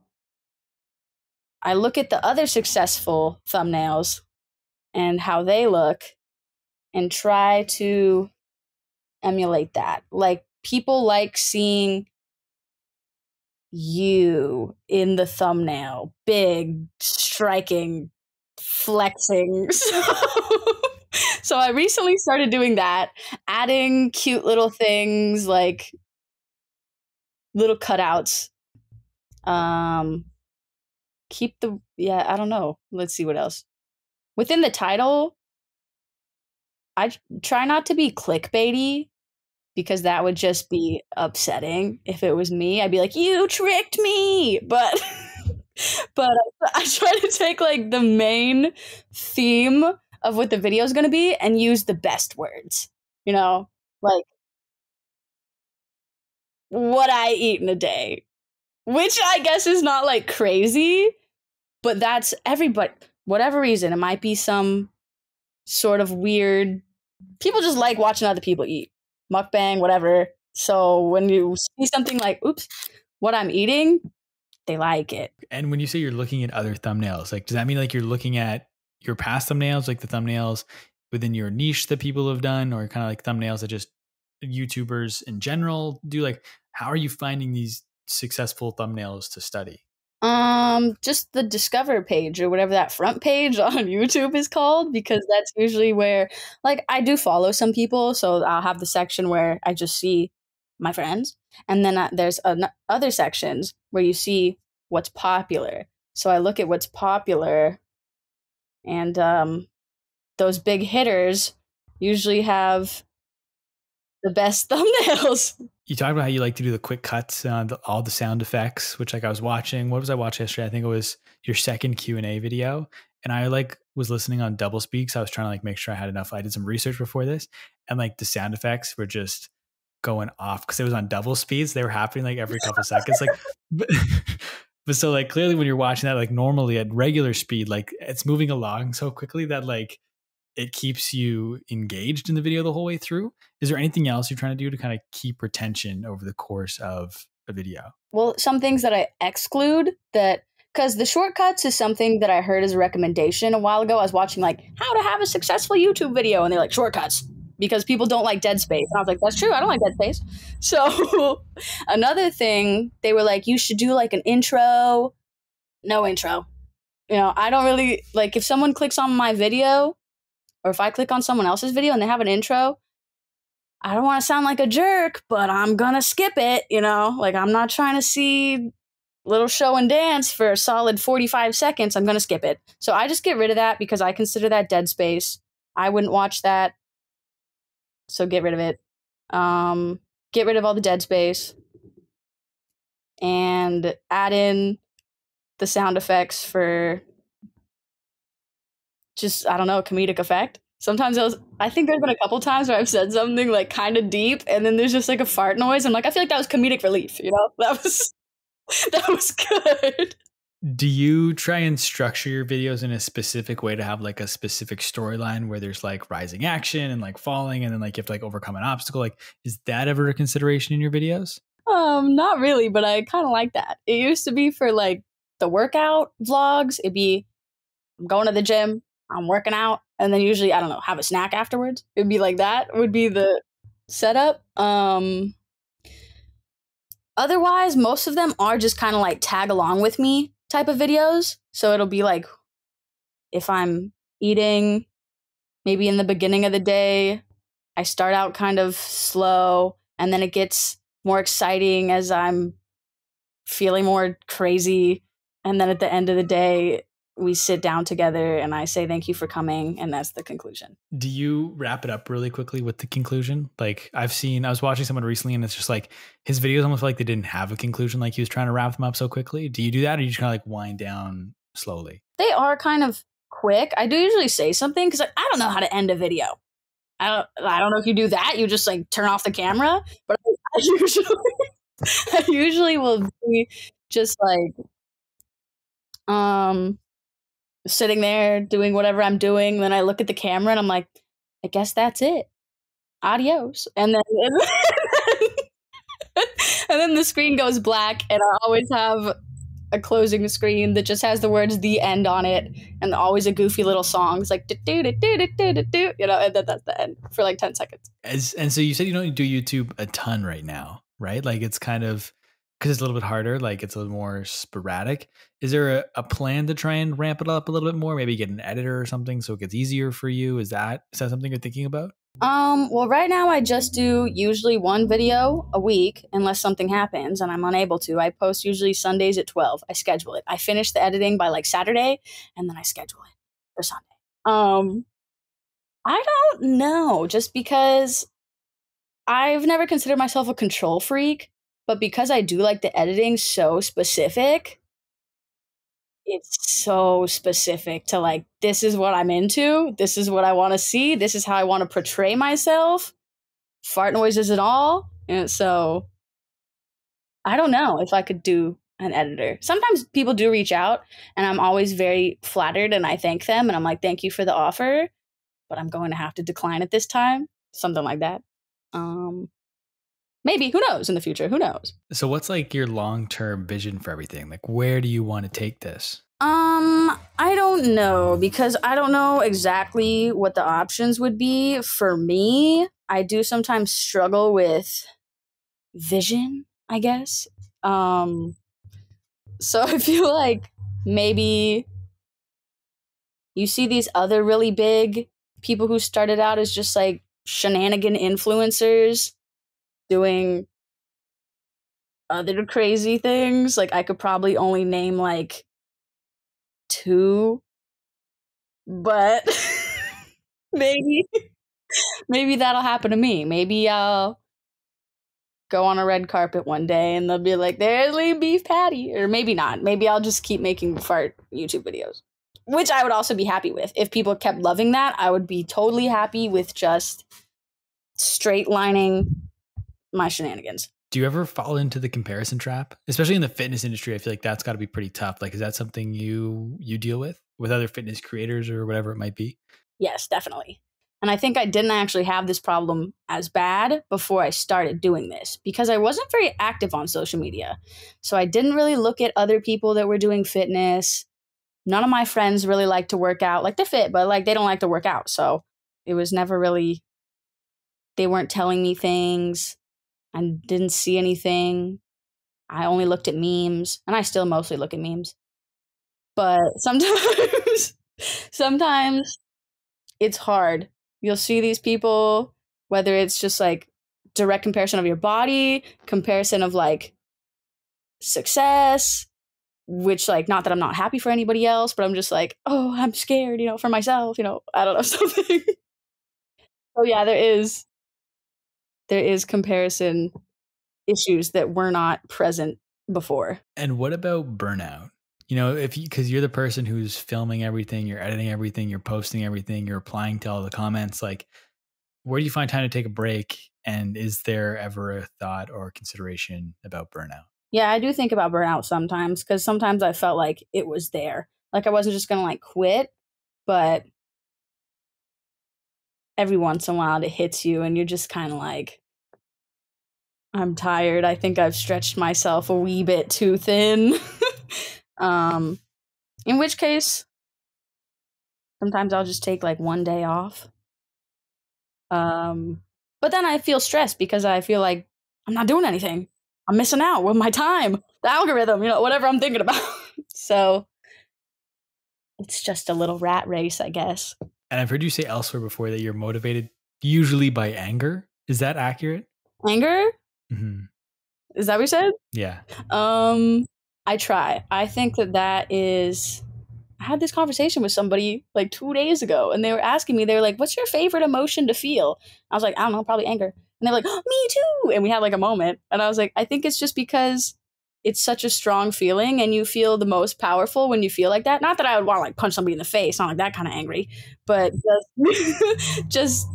I look at the other successful thumbnails and how they look and try to emulate that. Like people like seeing you in the thumbnail, big, striking, flexing. So I recently started doing that, adding cute little things like little cutouts. I don't know. Let's see what else. Within the title, I try not to be clickbaity because that would just be upsetting. If it was me, I'd be like, you tricked me. But I try to take like the main theme of what the video is going to be and use the best words, like what I eat in a day, which I guess is not like crazy, but that's everybody, whatever reason. It might be some sort of weird. People just like watching other people eat. Mukbang, whatever. So when you see something like, oops, what I'm eating, they like it. And when you say you're looking at other thumbnails, like, does that mean like you're looking at your past thumbnails, like the thumbnails within your niche that people have done, or kind of like thumbnails that just YouTubers in general do? Like, how are you finding these successful thumbnails to study? Just the discover page or whatever that front page on YouTube is called, because that's usually where, like, I do follow some people, so I'll have the section where I just see my friends, and then there's other sections where you see what's popular. So I look at what's popular, and those big hitters usually have the best thumbnails. You talked about how you like to do the quick cuts, all the sound effects, which like I was watching. What was I watching yesterday? I think it was your second Q&A video. And I like was listening on double speak. So I was trying to like make sure I had enough. I did some research before this, and like the sound effects were just going off because it was on double speeds. They were happening like every couple seconds. Like, but so like clearly when you're watching that, like normally at regular speed, like it's moving along so quickly that like it keeps you engaged in the video the whole way through. Is there anything else you're trying to do to kind of keep retention over the course of a video? Well, some things that I exclude, that because the shortcuts is something that I heard as a recommendation a while ago. I was watching like how to have a successful YouTube video, and they're like shortcuts because people don't like dead space. And I was like, that's true. I don't like dead space. So another thing, they were like, you should do like an intro. No intro. I don't really like if someone clicks on my video, or if I click on someone else's video and they have an intro, I don't want to sound like a jerk, but I'm going to skip it, Like, I'm not trying to see little show and dance for a solid 45 seconds. I'm going to skip it. So I just get rid of that because I consider that dead space. I wouldn't watch that. So get rid of it. Get rid of all the dead space. And add in the sound effects for just, I don't know, comedic effect. Sometimes I think there's been a couple times where I've said something like kind of deep, and then there's just like a fart noise. I'm like, I feel like that was comedic relief, that was good. Do you try and structure your videos in a specific way to have like a specific storyline where there's like rising action and like falling, and then like you have to like overcome an obstacle? Like, is that ever a consideration in your videos? Not really, but I kind of like that. It used to be for like the workout vlogs. It'd be, I'm going to the gym, I'm working out, and then usually, I don't know, have a snack afterwards. It'd be like that would be the setup. Otherwise, most of them are just kind of like tag along with me type of videos. So it'll be like if I'm eating, maybe in the beginning of the day, I start out kind of slow, and then it gets more exciting as I'm feeling more crazy. And then at the end of the day, we sit down together and I say, thank you for coming. And that's the conclusion. Do you wrap it up really quickly with the conclusion? Like I was watching someone recently, and it's just like his videos almost like they didn't have a conclusion. Like he was trying to wrap them up so quickly. Do you do that? Or you just kind of like wind down slowly? They are kind of quick. I do usually say something because I don't know how to end a video. I don't know if you do that. You just like turn off the camera, but I usually will be just like, sitting there doing whatever I'm doing. Then I look at the camera and I'm like, I guess that's it. Adios. And then and then the screen goes black, and I always have a closing screen that just has the words "the end" on it, and always a goofy little song. It's like do do do do do do, and then that's the end for like 10 seconds. And so you said you don't do YouTube a ton right now, right? Like it's kind of because it's a little bit harder, like it's a little more sporadic. Is there a plan to try and ramp it up a little bit more? Maybe get an editor or something so it gets easier for you? Is that something you're thinking about? Well, right now I just do usually one video a week unless something happens and I'm unable to. I post usually Sundays at 12. I schedule it. I finish the editing by like Saturday, and then I schedule it for Sunday. I don't know, just because I've never considered myself a control freak, but because I do like the editing so specific, it's so specific to like, this is what I'm into. This is what I want to see. This is how I want to portray myself. Fart noises and all. And so I don't know if I could do an editor. Sometimes people do reach out, and I'm always very flattered, and I thank them, and I'm like, thank you for the offer. but I'm going to have to decline it this time. Something like that. Maybe, who knows in the future? Who knows? So what's like your long-term vision for everything? Like, where do you want to take this? I don't know, because I don't know exactly what the options would be. For me, I do sometimes struggle with vision, I guess. So I feel like maybe you see these other really big people who started out as just like shenanigan influencers doing other crazy things. Like, I could probably only name like 2, but maybe that'll happen to me. Maybe I'll go on a red carpet one day and they'll be like, there's LeanBeefPatty. Or maybe not. Maybe I'll just keep making fart YouTube videos, which I would also be happy with. If people kept loving that, I would be totally happy with just straight lining my shenanigans. Do you ever fall into the comparison trap? Especially in the fitness industry, I feel like that's got to be pretty tough. Like, is that something you deal with other fitness creators or whatever it might be? Yes, definitely. And I think I didn't actually have this problem as bad before I started doing this, because I wasn't very active on social media. So I didn't really look at other people that were doing fitness. None of my friends really like to work out. Like, they're fit, but like they don't like to work out. So it was never really, they weren't telling me things. I didn't see anything. I only looked at memes, and I still mostly look at memes. But sometimes it's hard. You'll see these people, whether it's just like direct comparison of your body, comparison of like success, which, like, not that I'm not happy for anybody else, but I'm just like, oh, I'm scared, for myself, I don't know, something. So yeah, there is comparison issues that were not present before. And what about burnout? Because you're the person who's filming everything, you're editing everything, you're posting everything, you're replying to all the comments. Like, where do you find time to take a break? And is there ever a thought or consideration about burnout? Yeah, I do think about burnout sometimes, because sometimes I felt like it was there. Like, I wasn't just going to like quit, but every once in a while it hits you and you're just kind of like, I'm tired. I think I've stretched myself a wee bit too thin. In which case, sometimes I'll just take like one day off. But then I feel stressed because I feel like I'm not doing anything. I'm missing out with my time, the algorithm, whatever I'm thinking about. So it's just a little rat race, I guess. And I've heard you say elsewhere before that you're motivated usually by anger. Is that accurate? Anger? Mm-hmm. Is that what you said? Yeah. I try. I think that is... I had this conversation with somebody like 2 days ago, and they were asking me, they were like, what's your favorite emotion to feel? I was like, I don't know, probably anger. And they're like, oh, me too. And we had like a moment. And I was like, I think it's just because it's such a strong feeling and you feel the most powerful when you feel like that. Not that I would want to like punch somebody in the face, not like that kind of angry, but just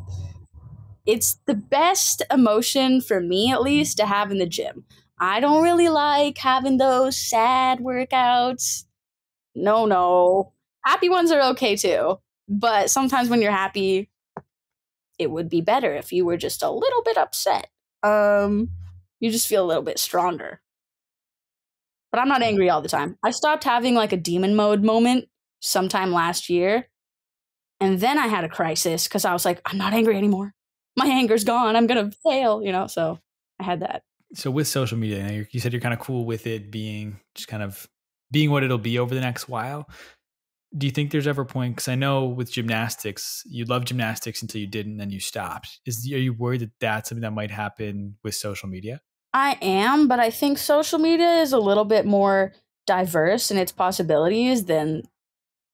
it's the best emotion for me, at least, to have in the gym. I don't really like having those sad workouts. No. Happy ones are okay too. But sometimes when you're happy, it would be better if you were just a little bit upset. You just feel a little bit stronger. But I'm not angry all the time. I stopped having like a demon mode moment sometime last year. And then I had a crisis because I was like, I'm not angry anymore. My anger's gone. I'm going to fail, so I had that. So with social media, you said you're kind of cool with it being just kind of being what it'll be over the next while. Do you think there's ever a point, because I know with gymnastics, you loved gymnastics until you didn't, and then you stopped. Are you worried that that's something that might happen with social media? I am, but I think social media is a little bit more diverse in its possibilities than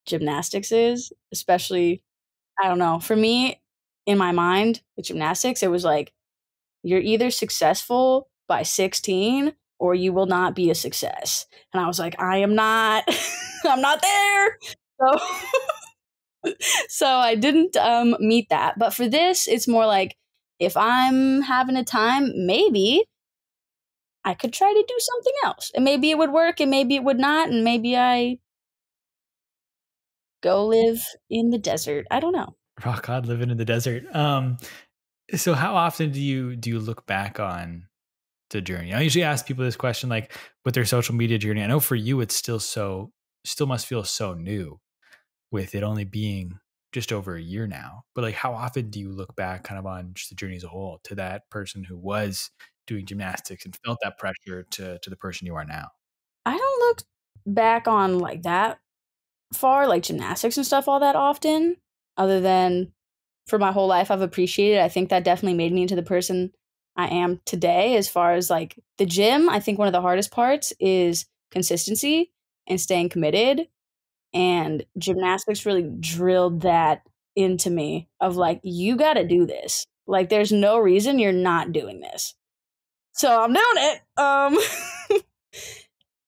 gymnastics is, especially, I don't know, for me, in my mind, with gymnastics, it was like, you're either successful by 16 or you will not be a success. And I was like, I am not, I'm not there. So I didn't meet that. But for this, it's more like, if I'm having a time, maybe I could try to do something else. And maybe it would work and maybe it would not. And maybe I go live in the desert. I don't know. Rock God living in the desert. So how often do you look back on the journey? I usually ask people this question, like with their social media journey. I know for you, it's still must feel so new with it only being just over a year now. But like, how often do you look back kind of on just the journey as a whole to that person who was doing gymnastics and felt that pressure to the person you are now? I don't look back on like that far, like gymnastics and stuff, all that often, other than for my whole life I've appreciated. I think that definitely made me into the person I am today. As far as like the gym, I think one of the hardest parts is consistency and staying committed. And gymnastics really drilled that into me of like, you got to do this. Like, there's no reason you're not doing this. So I'm doing it.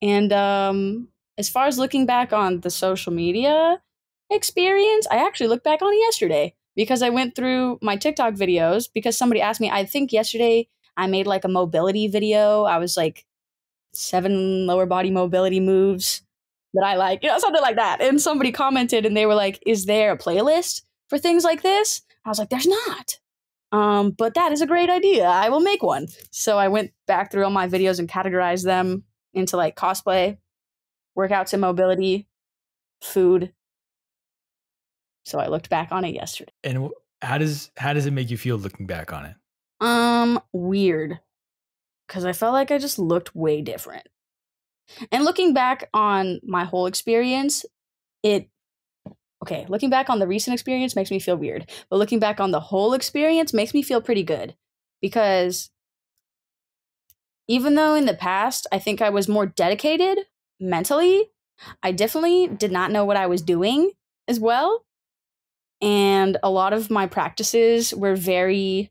And as far as looking back on the social media experience, I actually looked back on it yesterday because I went through my TikTok videos because somebody asked me, I think yesterday I made like a mobility video. I was like 7 lower body mobility moves that I like, something like that. And somebody commented and they were like, is there a playlist for things like this? I was like, there's not. But that is a great idea. I will make one. So I went back through all my videos and categorized them into like cosplay, workouts and mobility, food. So I looked back on it yesterday. And how does it make you feel looking back on it? Weird. Because I felt like I just looked way different. And looking back on my whole experience, looking back on the recent experience makes me feel weird. But looking back on the whole experience makes me feel pretty good. Because even though in the past I think I was more dedicated mentally, I definitely did not know what I was doing as well. And a lot of my practices were very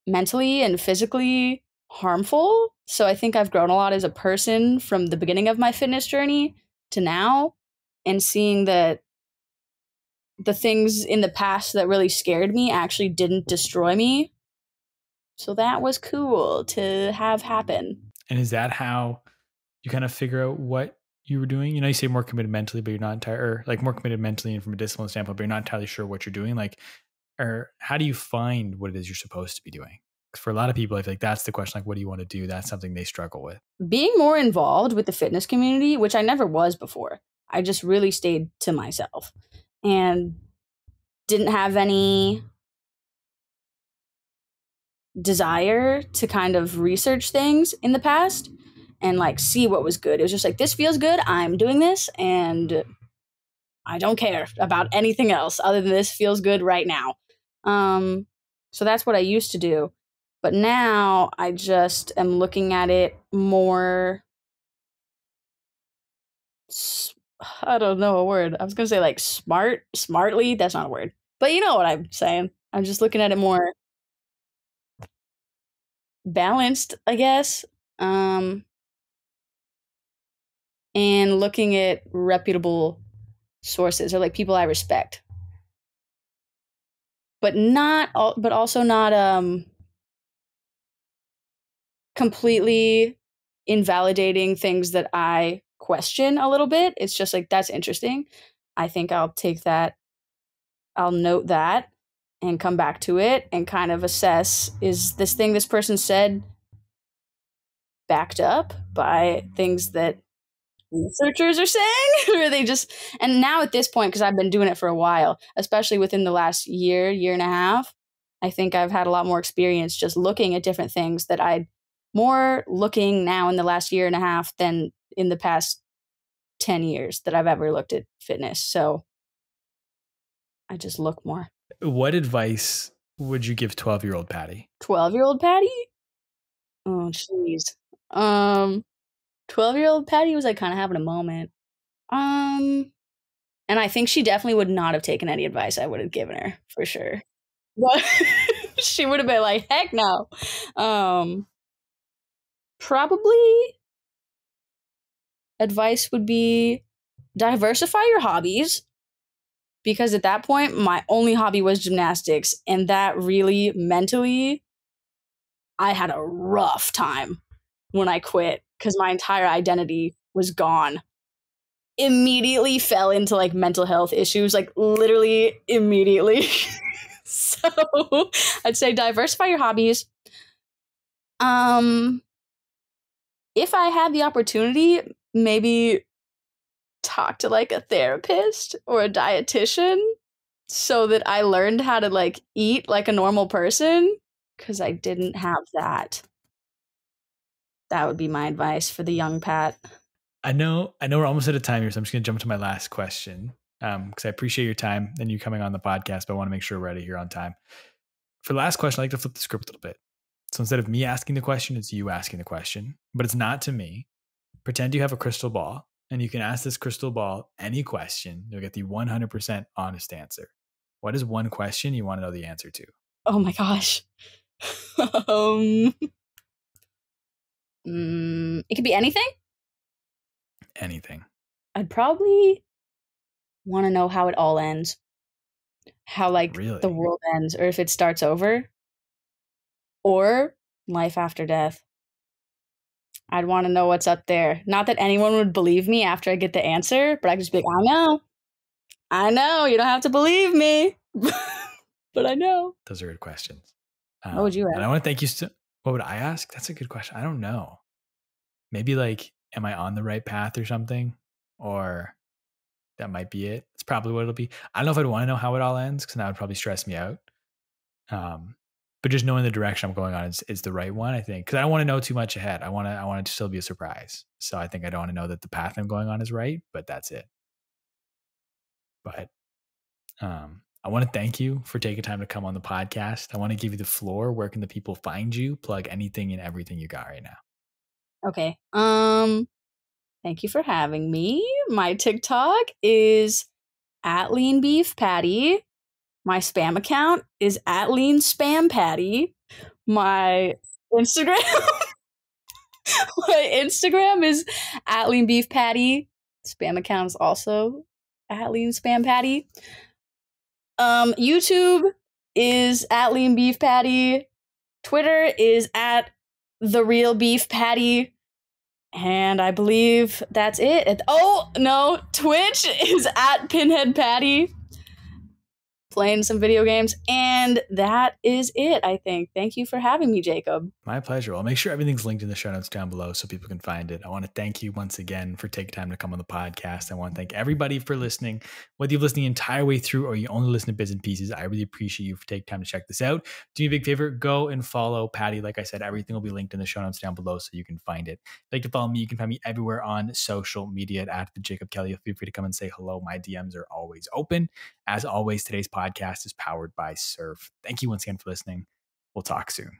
mentally and physically harmful. So I think I've grown a lot as a person from the beginning of my fitness journey to now, and seeing that the things in the past that really scared me actually didn't destroy me. So that was cool to have happen. And is that how you kind of figure out what you were doing? You say more committed mentally, but you're not entirely, or like more committed mentally and from a discipline standpoint, but you're not entirely sure what you're doing. Like, or how do you find what it is you're supposed to be doing? For a lot of people, I feel like that's the question. Like, what do you want to do? That's something they struggle with. Being more involved with the fitness community, which I never was before. I just really stayed to myself and didn't have any desire to kind of research things in the past and like see what was good. It was just like, this feels good, I'm doing this, and I don't care about anything else other than this feels good right now. So that's what I used to do. But now I just am looking at it more, I don't know a word. I was going to say like smartly. That's not a word. But you know what I'm saying. I'm just looking at it more balanced, I guess. And looking at reputable sources or like people I respect. But also not completely invalidating things that I question a little bit. It's just like, that's interesting. I think I'll take that. I'll note that and come back to it and kind of assess, is this thing this person said backed up by things that researchers are saying? Or are they just, and now at this point, because I've been doing it for a while, especially within the last year and a half, I think I've had a lot more experience just looking at different things that I'd more looking now in the last year and a half than in the past 10 years that I've ever looked at fitness. So I just look more. What advice would you give 12-year-old Patty? 12-year-old Patty? Oh, jeez. 12-year-old Patty was like kind of having a moment. And I think she definitely would not have taken any advice I would have given her, for sure. But she would have been like, heck no. Probably advice would be diversify your hobbies, because at that point my only hobby was gymnastics, and that really mentally I had a rough time when I quit because my entire identity was gone. immediately fell into like mental health issues, like literally immediately. So I'd say diversify your hobbies. If I had the opportunity, maybe talk to like a therapist or a dietitian so that I learned how to like eat like a normal person, because I didn't have that. That would be my advice for the young Pat. I know we're almost out of time here, so I'm just going to jump to my last question because I appreciate your time and you coming on the podcast, but I want to make sure we're out of here on time. For the last question, I like to flip the script a little bit. So instead of me asking the question, it's you asking the question, but it's not to me. Pretend you have a crystal ball and you can ask this crystal ball any question. You'll get the 100% honest answer. What is one question you want to know the answer to? Oh my gosh. It could be anything. Anything. I'd probably want to know how it all ends. How like Really? the world ends, or if it starts over, or life after death. I'd want to know what's up there. Not that anyone would believe me after I get the answer, but I could just be like, I know, you don't have to believe me, but I know. Those are good questions. What would you ask? And I want to thank you. What would I ask? That's a good question. I don't know. Maybe like, am I on the right path or something? Or that might be it. It's probably what it'll be. I don't know if I'd want to know how it all ends, because that would probably stress me out. But just knowing the direction I'm going on is the right one, I think. Because I don't want to know too much ahead. I want it to still be a surprise. So I think I don't want to know that the path I'm going on is right, but that's it. But I want to thank you for taking time to come on the podcast. I want to give you the floor. Where can the people find you? Plug anything and everything you got right now. Okay. Thank you for having me. My TikTok is at LeanBeefPatty. My spam account is at LeanSpamPatty. My Instagram is at LeanBeefPatty. Spam account is also at LeanSpamPatty. YouTube is at LeanBeefPatty. Twitter is at TheRealBeefPatty. And I believe that's it. Oh, no. Twitch is at PinheadPatty. Playing some video games. And that is it, I think. Thank you for having me, Jacob. My pleasure. I'll make sure everything's linked in the show notes down below so people can find it. I want to thank you once again for taking time to come on the podcast. I want to thank everybody for listening. Whether you've listened the entire way through or you only listen to bits and pieces, I really appreciate you for taking time to check this out. Do me a big favor, go and follow Patty. Like I said, everything will be linked in the show notes down below so you can find it. If you'd like to follow me, you can find me everywhere on social media at the Jacob Kelly. Feel free to come and say hello. My DMs are always open. As always, today's podcast is powered by Surf. Thank you once again for listening. We'll talk soon.